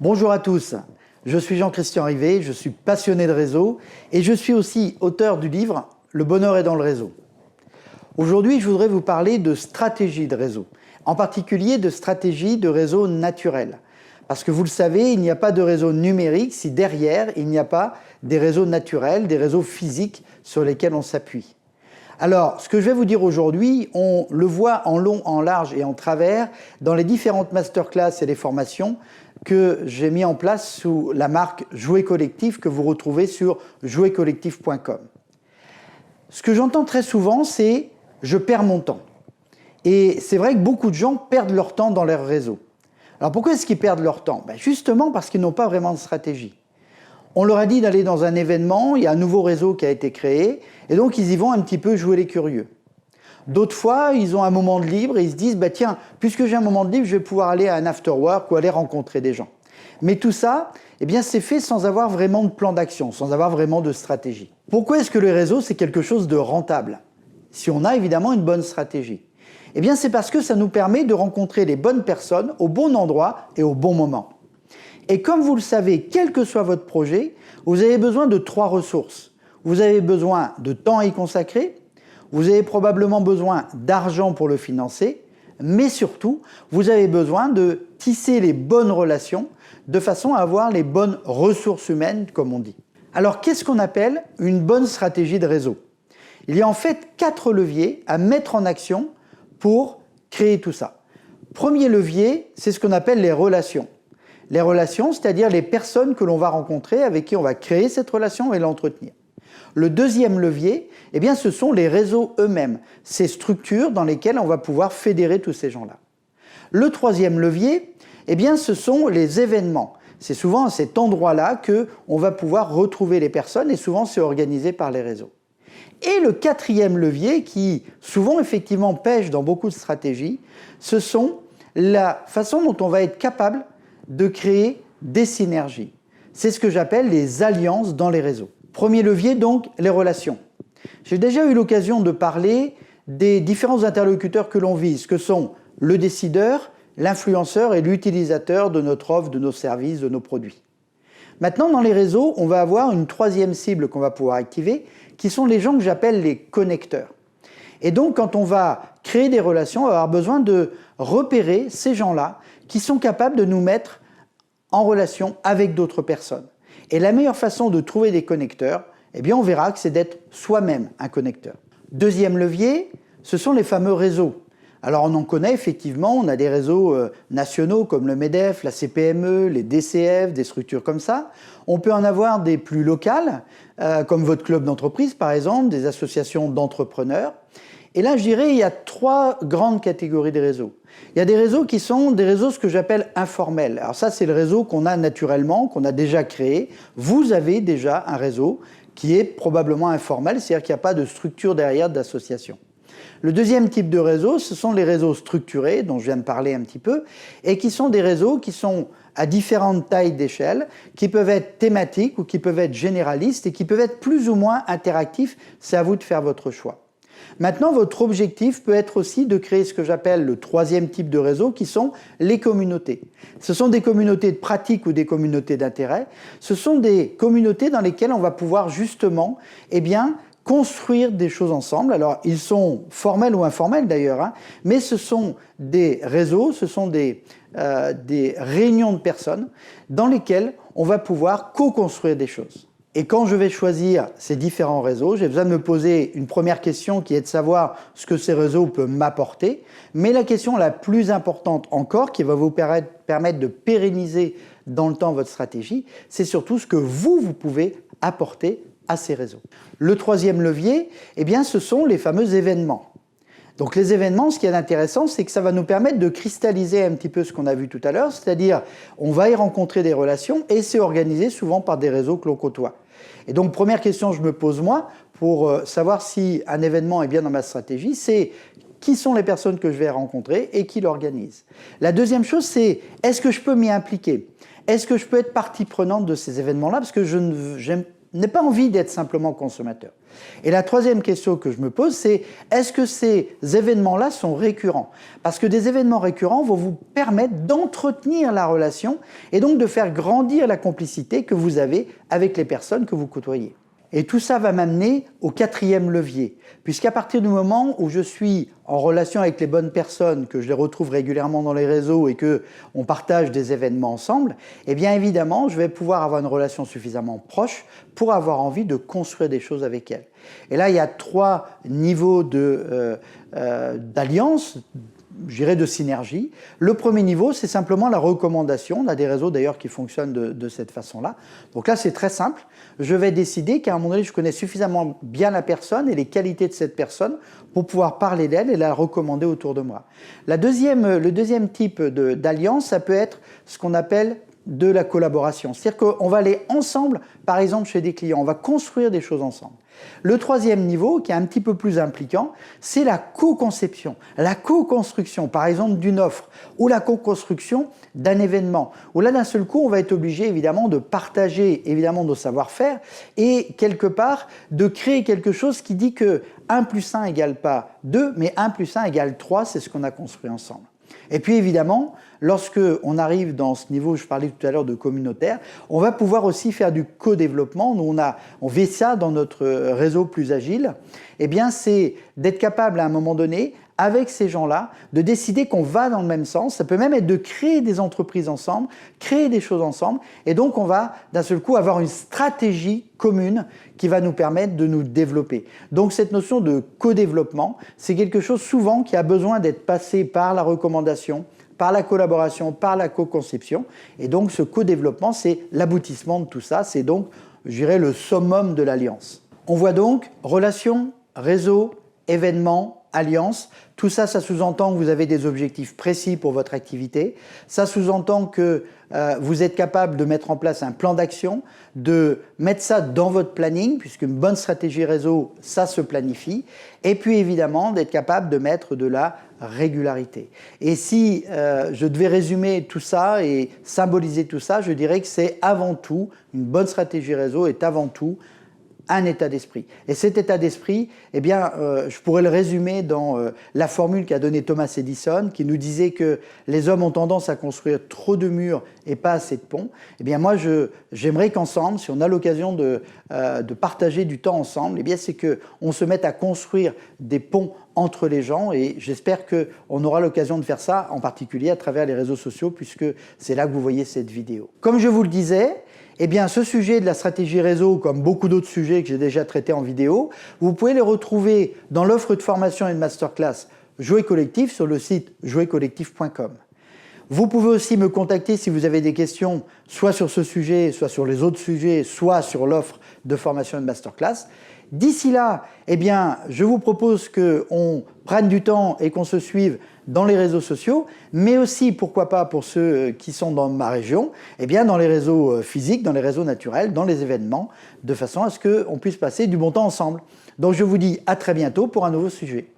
Bonjour à tous, je suis Jean-Christian Rivet, je suis passionné de réseau et je suis aussi auteur du livre « Le bonheur est dans le réseau ». Aujourd'hui, je voudrais vous parler de stratégie de réseau, en particulier de stratégie de réseau naturel. Parce que vous le savez, il n'y a pas de réseau numérique si derrière, il n'y a pas des réseaux naturels, des réseaux physiques sur lesquels on s'appuie. Alors, ce que je vais vous dire aujourd'hui, on le voit en long, en large et en travers dans les différentes masterclass et les formations que j'ai mis en place sous la marque Jouer Collectif que vous retrouvez sur jouercollectif.com. Ce que j'entends très souvent, c'est « je perds mon temps ». Et c'est vrai que beaucoup de gens perdent leur temps dans leur réseau. Alors pourquoi est-ce qu'ils perdent leur temps? Justement parce qu'ils n'ont pas vraiment de stratégie. On leur a dit d'aller dans un événement, il y a un nouveau réseau qui a été créé, et donc ils y vont un petit peu jouer les curieux. D'autres fois, ils ont un moment de libre et ils se disent « tiens, puisque j'ai un moment de libre, je vais pouvoir aller à un after-work ou aller rencontrer des gens ». Mais tout ça, c'est fait sans avoir vraiment de plan d'action, sans avoir vraiment de stratégie. Pourquoi est-ce que le réseau, c'est quelque chose de rentable? Si on a évidemment une bonne stratégie. C'est parce que ça nous permet de rencontrer les bonnes personnes au bon endroit et au bon moment. Et comme vous le savez, quel que soit votre projet, vous avez besoin de 3 ressources. Vous avez besoin de temps à y consacrer, vous avez probablement besoin d'argent pour le financer, mais surtout, vous avez besoin de tisser les bonnes relations de façon à avoir les bonnes ressources humaines, comme on dit. Alors, qu'est-ce qu'on appelle une bonne stratégie de réseau? Il y a en fait 4 leviers à mettre en action pour créer tout ça. Premier levier, c'est ce qu'on appelle les relations. Les relations, c'est-à-dire les personnes que l'on va rencontrer, avec qui on va créer cette relation et l'entretenir. Le deuxième levier, ce sont les réseaux eux-mêmes, ces structures dans lesquelles on va pouvoir fédérer tous ces gens-là. Le troisième levier, ce sont les événements. C'est souvent à cet endroit-là qu'on va pouvoir retrouver les personnes et souvent c'est organisé par les réseaux. Et le quatrième levier, qui souvent effectivement pêche dans beaucoup de stratégies, ce sont la façon dont on va être capable de créer des synergies. C'est ce que j'appelle les alliances dans les réseaux. Premier levier donc, les relations. J'ai déjà eu l'occasion de parler des différents interlocuteurs que l'on vise, que sont le décideur, l'influenceur et l'utilisateur de notre offre, de nos services, de nos produits. Maintenant, dans les réseaux, on va avoir une troisième cible qu'on va pouvoir activer, qui sont les gens que j'appelle les connecteurs. Et donc, quand on va créer des relations, on va avoir besoin de repérer ces gens-là qui sont capables de nous mettre en relation avec d'autres personnes. Et la meilleure façon de trouver des connecteurs, on verra que c'est d'être soi-même un connecteur. Deuxième levier, ce sont les fameux réseaux. Alors on en connaît effectivement, on a des réseaux nationaux comme le MEDEF, la CPME, les DCF, des structures comme ça. On peut en avoir des plus locales, comme votre club d'entreprise par exemple, des associations d'entrepreneurs. Et là, je dirais, il y a 3 grandes catégories de réseaux. Il y a des réseaux qui sont des réseaux, ce que j'appelle informels. Alors ça, c'est le réseau qu'on a naturellement, qu'on a déjà créé. Vous avez déjà un réseau qui est probablement informel, c'est-à-dire qu'il n'y a pas de structure derrière d'association. Le deuxième type de réseau, ce sont les réseaux structurés, dont je viens de parler un petit peu, et qui sont des réseaux qui sont à différentes tailles d'échelle, qui peuvent être thématiques ou qui peuvent être généralistes et qui peuvent être plus ou moins interactifs. C'est à vous de faire votre choix. Maintenant, votre objectif peut être aussi de créer ce que j'appelle le troisième type de réseau, qui sont les communautés. Ce sont des communautés de pratique ou des communautés d'intérêt. Ce sont des communautés dans lesquelles on va pouvoir justement, construire des choses ensemble. Alors, ils sont formels ou informels d'ailleurs, mais ce sont des réseaux, ce sont des réunions de personnes dans lesquelles on va pouvoir co-construire des choses. Et quand je vais choisir ces différents réseaux, j'ai besoin de me poser une première question qui est de savoir ce que ces réseaux peuvent m'apporter. Mais la question la plus importante encore, qui va vous permettre de pérenniser dans le temps votre stratégie, c'est surtout ce que vous pouvez apporter à ces réseaux. Le troisième levier, ce sont les fameux événements. Donc les événements, ce qui est intéressant, c'est que ça va nous permettre de cristalliser un petit peu ce qu'on a vu tout à l'heure, c'est-à-dire on va y rencontrer des relations et c'est organisé souvent par des réseaux que l'on côtoie. Et donc première question que je me pose moi, pour savoir si un événement est bien dans ma stratégie, c'est qui sont les personnes que je vais rencontrer et qui l'organisent. La deuxième chose, c'est est-ce que je peux m'y impliquer? Est-ce que je peux être partie prenante de ces événements-là? Parce que je n'aime n'ai pas envie d'être simplement consommateur. Et la troisième question que je me pose, c'est est-ce que ces événements-là sont récurrents? Parce que des événements récurrents vont vous permettre d'entretenir la relation et donc de faire grandir la complicité que vous avez avec les personnes que vous côtoyez. Et tout ça va m'amener au quatrième levier, puisqu'à partir du moment où je suis en relation avec les bonnes personnes, que je les retrouve régulièrement dans les réseaux et qu'on partage des événements ensemble, eh bien évidemment, je vais pouvoir avoir une relation suffisamment proche pour avoir envie de construire des choses avec elles. Et là, il y a 3 niveaux d'alliance, je dirais de synergie. Le premier niveau, c'est simplement la recommandation. On a des réseaux d'ailleurs qui fonctionnent de cette façon-là. Donc là, c'est très simple. Je vais décider qu'à un moment donné, je connais suffisamment bien la personne et les qualités de cette personne pour pouvoir parler d'elle et la recommander autour de moi. Le deuxième type d'alliance, ça peut être ce qu'on appelle de la collaboration. C'est-à-dire qu'on va aller ensemble, par exemple, chez des clients. On va construire des choses ensemble. Le troisième niveau, qui est un petit peu plus impliquant, c'est la co-conception, la co-construction, par exemple, d'une offre ou la co-construction d'un événement, où là, d'un seul coup, on va être obligé, évidemment, de partager, évidemment, nos savoir-faire et, quelque part, de créer quelque chose qui dit que 1 plus 1 égale pas 2, mais 1 plus 1 égale 3, c'est ce qu'on a construit ensemble. Et puis évidemment, lorsque on arrive dans ce niveau, je parlais tout à l'heure de communautaire, on va pouvoir aussi faire du co-développement. Nous, on fait ça dans notre réseau plus agile. Eh bien, c'est d'être capable à un moment donné, avec ces gens-là, de décider qu'on va dans le même sens. Ça peut même être de créer des entreprises ensemble, créer des choses ensemble. Et donc, on va d'un seul coup avoir une stratégie commune qui va nous permettre de nous développer. Donc, cette notion de co-développement, c'est quelque chose souvent qui a besoin d'être passé par la recommandation, par la collaboration, par la co-conception. Et donc, ce co-développement, c'est l'aboutissement de tout ça. C'est donc, je dirais, le summum de l'alliance. On voit donc relation, réseau, événement, alliance. Tout ça, ça sous-entend que vous avez des objectifs précis pour votre activité. Ça sous-entend que vous êtes capable de mettre en place un plan d'action, de mettre ça dans votre planning, puisqu'une bonne stratégie réseau, ça se planifie. Et puis évidemment, d'être capable de mettre de la régularité. Et si je devais résumer tout ça et symboliser tout ça, je dirais que c'est avant tout, une bonne stratégie réseau est avant tout un état d'esprit. Et cet état d'esprit, eh bien, je pourrais le résumer dans la formule qu'a donnée Thomas Edison, qui nous disait que les hommes ont tendance à construire trop de murs et pas assez de ponts. Eh bien, moi, j'aimerais qu'ensemble, si on a l'occasion de partager du temps ensemble, eh bien, c'est qu'on se mette à construire des ponts entre les gens, et j'espère qu'on aura l'occasion de faire ça, en particulier à travers les réseaux sociaux, puisque c'est là que vous voyez cette vidéo. Comme je vous le disais, eh bien, ce sujet de la stratégie réseau, comme beaucoup d'autres sujets que j'ai déjà traités en vidéo, vous pouvez les retrouver dans l'offre de formation et de masterclass Jouer Collectif sur le site jouercollectif.com. Vous pouvez aussi me contacter si vous avez des questions, soit sur ce sujet, soit sur les autres sujets, soit sur l'offre de formation et de masterclass. D'ici là, eh bien, je vous propose qu'on prenne du temps et qu'on se suive dans les réseaux sociaux, mais aussi, pourquoi pas, pour ceux qui sont dans ma région, eh bien, dans les réseaux physiques, dans les réseaux naturels, dans les événements, de façon à ce qu'on puisse passer du bon temps ensemble. Donc, je vous dis à très bientôt pour un nouveau sujet.